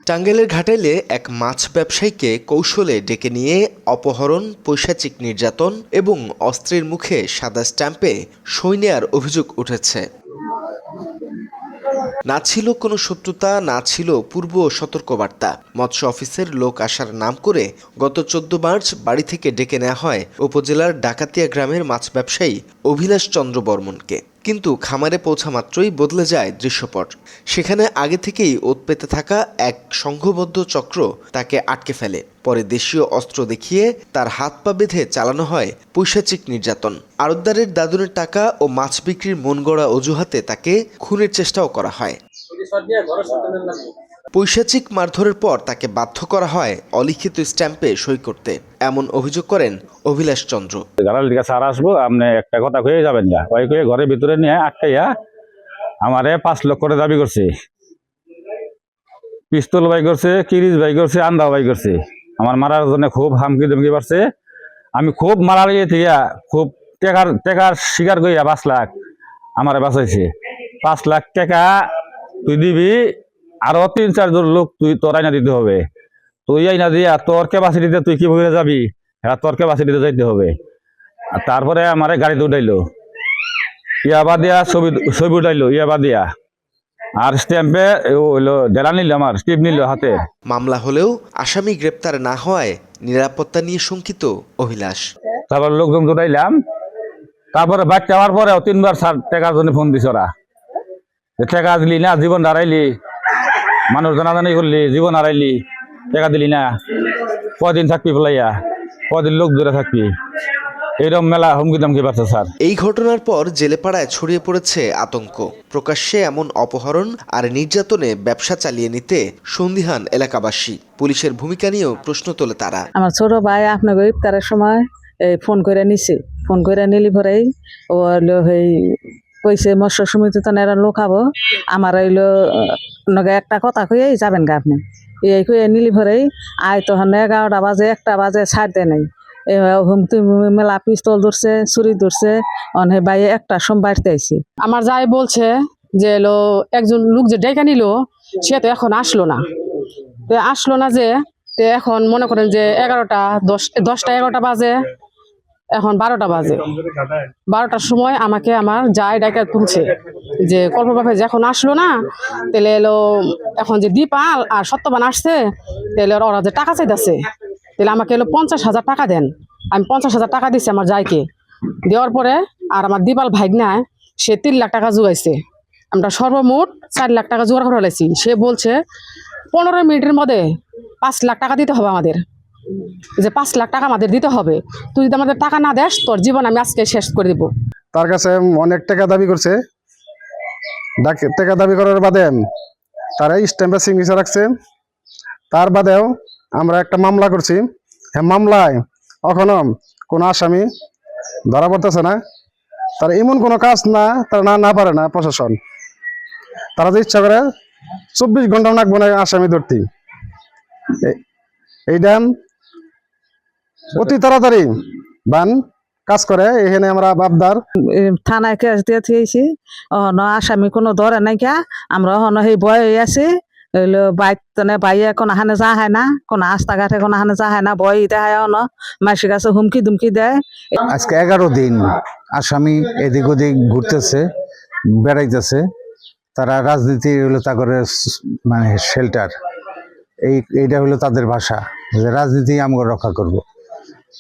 টাঙ্গাইলের ঘাটাইলে এক মাছ ব্যবসায়ীকে কৌশলে ডেকে নিয়ে অপহরণ, পৈশাচিক নির্যাতন এবং অস্ত্রের মুখে সাদা স্ট্যাম্পে সই নেয়ার অভিযোগ উঠেছে। না ছিল কোনো শত্রুতা, না ছিল পূর্ব সতর্কবার্তা। মৎস্য অফিসের লোক আসার নাম করে গত 14 মার্চ বাড়ি থেকে ডেকে নেওয়া হয় উপজেলার ডাকাতিয়া গ্রামের মাছ ব্যবসায়ী অভিলাষ চন্দ্র বর্মনকে। কিন্তু খামারে পৌঁছা মাত্রই বদলে যায় দৃশ্যপট। সেখানে আগে থেকেই ওত পেতে থাকা এক সংঘবদ্ধ চক্র তাকে আটকে ফেলে। পরে দেশীয় অস্ত্র দেখিয়ে তার হাত পা বেঁধে চালানো হয় পৈশাচিক নির্যাতন। আড়তদারের দাদনের টাকা ও মাছ বিক্রির মন গড়া অজুহাতে তাকে খুনের চেষ্টাও করা হয়। পৈশাচিক মারধরের পর তাকে বাধ্য করা হয় অলিখিত স্ট্যাম্পে সই করতে, এমন অভিযোগ করেন অভিলাষ চন্দ্র। স্যার আসবো, আপনি একটা কথা কয়ে যাবেন না, ওই কয়ে ঘরের ভিতরে নিয়ে আটকাইয়া আমারে 5 লক্ষ করে দাবি করছে। পিস্তল বাই করছে, কিরিজ বাই করছে, আন্দা বাই করছে। আমার মারার জন্য খুব হামকি ধমকি পারছে। আমি খুব মারার ইয়ে থেকে খুব টেকার শিকার করিয়া 5 লাখ আমারে বাঁচাইছে। 5 লাখ টাকা তুই দিবি, আরো 3-4 জন লোক তোর আইনা দিতে হবে। তুই আইনা দিয়া তোর ক্যাপাসিটিতে তুই কি বলে যাবি, হ্যাঁ তোর ক্যাপাসিটিতে যাইতে হবে। আর তারপরে আমারে গাড়িতে উঠাইলো, ইয়াবা দিয়া ছবি উঠাইলো, ইয়াবা দিয়া আর স্ট্যাম্পে হইলো ডেলা নিল, আমার স্টিপ নিল হাতে। মামলা হলেও আসামি গ্রেপ্তার না হওয়ায় নিরাপত্তা নিয়ে শঙ্কিত অভিলাষ। তারপর লোকজন উঠাইলাম, তারপরে বাইক যাওয়ার পরেও 3বার স্যার টাকার জন্য ফোন দিছ ওরা, টাকা দিলি না জীবন হারাইলি, মানুষ জানাজানি করলি জীবন হারাইলি, টাকা দিলি না, কদিন থাকবি বলাইয়া, কদিন লোক দূরে থাকবি, এইরকম মেলা হুমকি দামকি পাচ্ছে স্যার। এই ঘটনার পর জেলেপাড়ায় ছড়িয়ে পড়েছে আতঙ্ক। প্রকাশ্যে এমন অপহরণ আর নির্যাতনে ব্যবসা চালিয়ে নিতে সন্দিহান এলাকাবাসী। পুলিশের ভূমিকা নিয়েও প্রশ্ন তোলে তারা। আমার ছোট ভাই আপনাকে ইফতারের সময় ফোন করে নিছে, ফোন করে নিলি পরেই ও হইলো কইছে মৎস্য সমিতিতে এরা লোকাবো, আমার হইলো নগে একটা কথা কয়ে যাবেন গা আপনি, এই কয়ে নিলি পরেই আয় তখন 11টা বাজে 1টা বাজে ছাড় দেয় নাই। হুমকি মেলা পিস্তল ধরছে, ছুরি ধরছে, অনে বাইরে একটা বাড়তে আইছে। আমার যাই বলছে যে এলো একজন লোক যে ডেকে নিল, সে তো এখন আসলো না যে এখন মনে করেন যে 10টা 11টা বাজে, এখন 12টা বাজে। 12টার সময় আমাকে আমার যাই ডাকা তুলছে যে কল্পবাপে যে এখন আসলো না, তাহলে এলো এখন যে দীপাল আর সত্যবান আসছে, তাহলে ওরা যে টাকা চাইতেছে, তাহলে আমাকে এলো 50,000 টাকা দেন। আমি 50,000 টাকা দিচ্ছি আমার যাইকে। দেওয়ার পরে আর আমার দীপাল ভাইগনায় সে 3 লাখ টাকা জোগাইছে। আমরা সর্বমোট 4 লাখ টাকা জোগাড় করে ফেলেছি। সে বলছে 15 মিনিটের মধ্যে 5 লাখ টাকা দিতে হবে আমাদের, যে 5 লাখ টাকা আমাদের দিতে হবে। তুই যদি আমাদের টাকা না দেস, তোর জীবন আমি আজকে শেষ করে দিব। তার কাছে অনেক টাকা দাবি করছে। টাকা দাবি করার বাদে তারা স্ট্যাম্পে সিগনেচার রাখছে। তার বাদেও আমরা একটা মামলা করছি। হ্যাঁ, মামলায় এখনো কোনো আসামি ধরা পড়তেছে না। তারা এমন কোনো কাজ তারা না পারে না প্রশাসন। তারা যে ইচ্ছা করে 24 ঘন্টা লাগবে না আসামি ধরতে। এইটা অতি তাড়াতাড়ি বান কাজ করে। এখানে আমরা বাপদার থানায় কেস দিয়ে থিয়েছি, আসামি কোনো ধরে নাই কে। আমরা সেই বয় আছি, বাইক বাইয়ে কোনো হানে যা হয় না, কোনো রাস্তাঘাটে কোনো হানে যা হয় না, বই দেখায় মাসির কাছে হুমকি দুমকি দেয়। আজকে 11 দিন আসামি এদিক ওদিক ঘুরতেছে, বেড়াইতেছে। তারা রাজনীতি হলো তা করে, মানে শেল্টার, এইটা হলো তাদের ভাষা যে রাজনীতি আমরা রক্ষা করব।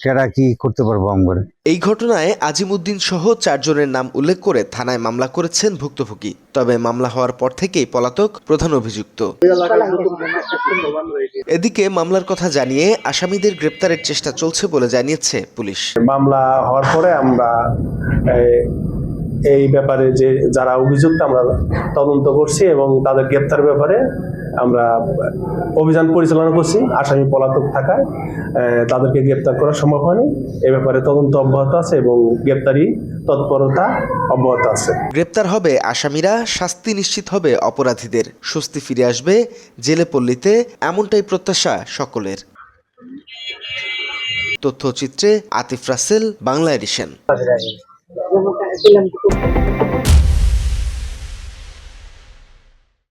কেরা কি করতে পারবো আমরা। এই ঘটনায় আজিমউদ্দিন সহ 4 জনের নাম উল্লেখ করে থানায় মামলা করেছেন ভুক্তভোগী। তবে মামলা হওয়ার পর থেকেই পলাতক প্রধান অভিযুক্ত। এদিকে মামলার কথা জানিয়ে আসামিদের গ্রেপ্তারের চেষ্টা চলছে বলে জানিয়েছে পুলিশ। মামলা হওয়ার পরে আমরা এই ব্যাপারে যে যারা অভিযুক্ত আমরা তদন্ত করছি এবং তাদের গ্রেপ্তারের ব্যাপারে আমরা অভিযান পরিচালনা করছি। আসামি পলাতক থাকায় তাদেরকে গ্রেপ্তার করা সম্ভব হয়নি। এ ব্যাপারে তদন্ত অব্যাহত আছে এবং গ্রেপ্তারি তৎপরতা অব্যাহত আছে। গ্রেপ্তার হবে আসামিরা, শাস্তি নিশ্চিত হবে অপরাধীদের, স্বস্তি ফিরে আসবে জেলে পল্লীতে, এমনটাই প্রত্যাশা সকলের। তথ্যচিত্রে আতিফ রাসেল, বাংলা এডিশন।